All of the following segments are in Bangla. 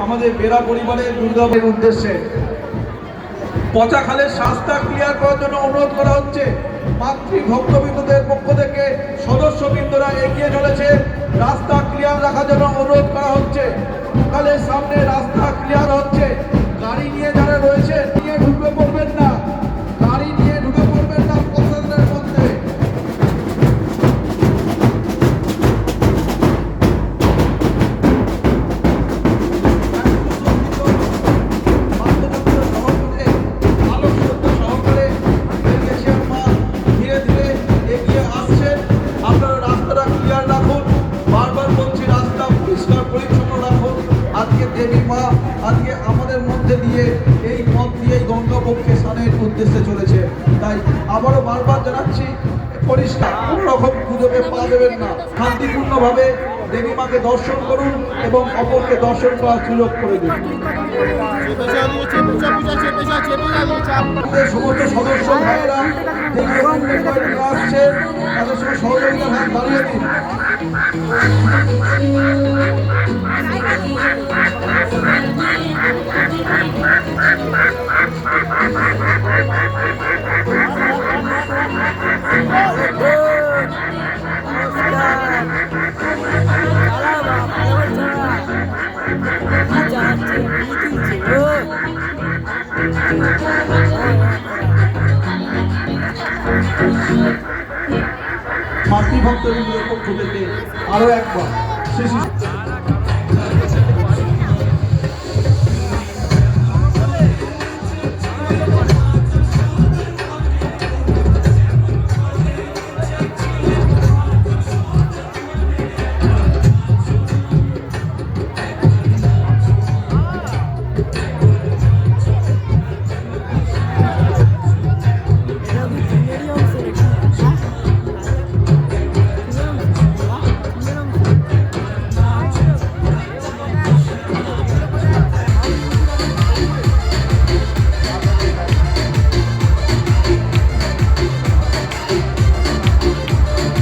আমাদের বেরা পরিবারের দুর্গাপুরের উদ্দেশ্যে পচাখালের রাস্তা ক্লিয়ার করার জন্য অনুরোধ করা হচ্ছে। মাতৃ ভক্তবৃন্দদের পক্ষ থেকে সদস্যবৃন্দরা এগিয়ে চলেছে, রাস্তা ক্লিয়ার রাখার জন্য অনুরোধ করা হচ্ছে। খালের সামনে রাস্তা ক্লিয়ার হচ্ছে, গাড়ি নিয়ে যারা রয়েছে নিয়ে ঢুকে পড়বেন না, গাড়ি নিয়ে ঢুকে পড়বেন না পচাখালের মধ্যে। দেবী মা আজকে আমাদের মধ্যে দিয়ে এই পথ দিয়ে গঙ্গাবক্ষে স্নানের উদ্দেশ্যে চলেছে। তাই আবারও বারবার জানাচ্ছি, পরিষ্কার কোনো রকম গুজবে পা দেবেন না, শান্তিপূর্ণভাবে দেবী মাকে দর্শন করুন এবং অপরকে দর্শন করার সুযোগ করে দিন। সমস্ত সদস্য ভাইয়েরা আসছে, তাদের সঙ্গে সহযোগিতার হাত বাড়িয়ে দিন। মাতৃভক্তবৃন্দের পক্ষ থেকে আরো একবার শিশু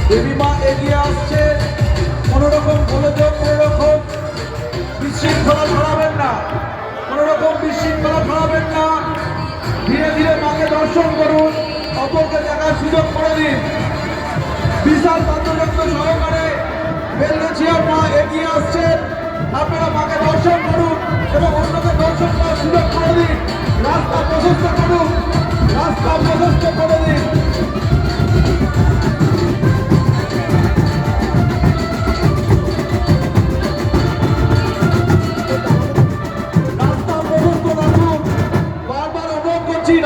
দেবী মা এগিয়ে আসছে, কোনো রকম গোলযোগ, কোনো রকম বিশৃঙ্খলা ছড়াবেন না, কোনো রকম বিশৃঙ্খলা ছড়াবেন না। ধীরে ধীরে মাকে দর্শন করুন, অপরকে দেখার সুযোগ করে দিন। বিশাল বাদ্যযন্ত্র সহকারে বেলগাছিয়ার মা এগিয়ে আসছেন, আপনারা মাকে দর্শন করুন এবং অন্যকে দর্শন করার সুযোগ করে দিন। রাস্তা প্রশস্ত করুন, রাস্তা প্রশস্ত করে দিন।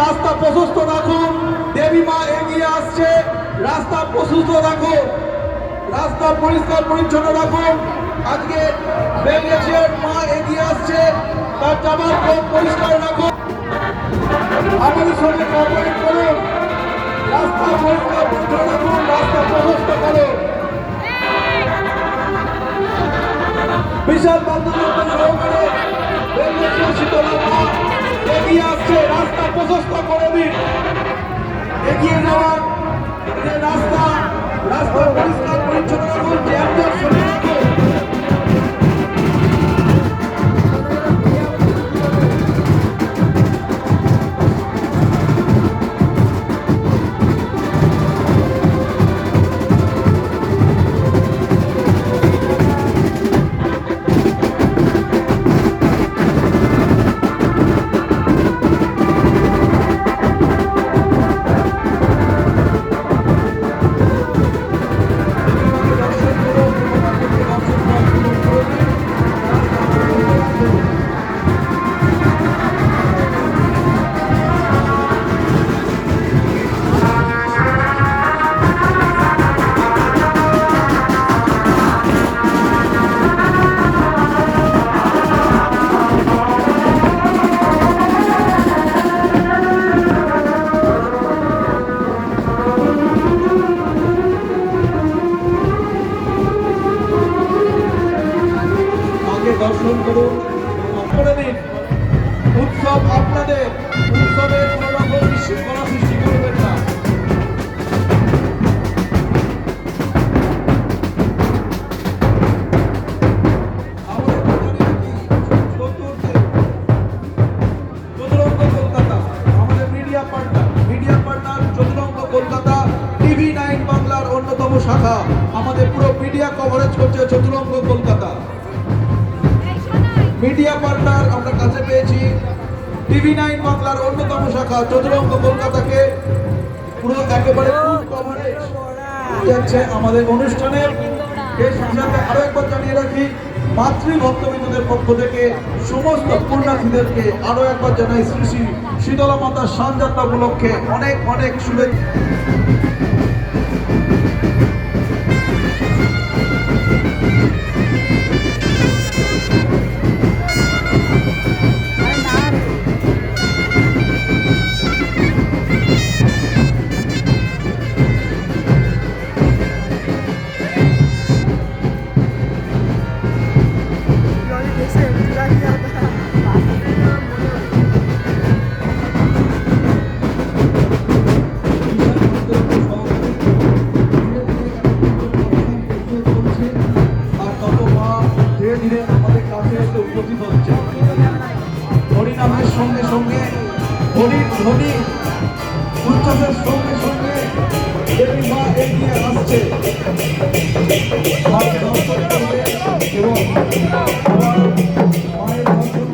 রাস্তা প্রশস্ত রাখুন, দেবী মা এগিয়ে আসছে, রাস্তা প্রশস্ত রাখুন, রাস্তা পরিষ্কার পরিচ্ছন্ন রাখুন। আজকে বেলগাছিয়ার মা এগিয়ে আসছে, তার জামার পথ পরিষ্কার রাখুন, আমাদের সঙ্গে কোঅপারেট করুন, রাস্তা পরিষ্কার পরিচ্ছন্ন রাখুন, রাস্তা প্রশস্ত করুন। বিশাল বাদ্যযন্ত্র সহকারে বেলগাছিয়া শীতলা মা এগিয়ে আসছে, রাস্তা প্রশস্ত করে দিন। এগিয়ে যাওয়ার যে রাস্তা, রাস্তা পরিষ্কার পরিচ্ছন্ন রাখুন, জ্যাম সরিয়ে রাখুন। দর্শন করুন, করে দিন। উৎসব আপনাদের, উৎসবে কোনো রকম বিশৃঙ্খলা সৃষ্টি করবেন না। আমাদের মিডিয়া পার্টনার আমরা কাছে পেয়েছি TV9 বাংলার অন্যতম শাখা চতুরঙ্গ কলকাতাকে পুরো একেবারে ফুল কভারেজ যাচ্ছে আমাদের অনুষ্ঠানের। এর সাথে আরো একবার জানিয়ে রাখি মাতৃ ভক্তবৃন্দদের পক্ষ থেকে সমস্ত পুণ্যার্থীদেরকে আরো একবার জানাই শ্রী শ্রী শীতলা মাতার সানযাত্রা উপলক্ষে অনেক অনেক শুভেচ্ছা। ধীরে আমাদের কাছে এসে উপস্থিত হচ্ছে হরিনামের সঙ্গে সঙ্গে হরির ধ্বনি উচ্ছ্বাসের সঙ্গে সঙ্গে দেবী মা এগিয়ে আসছে এবং মায়ের দর্শন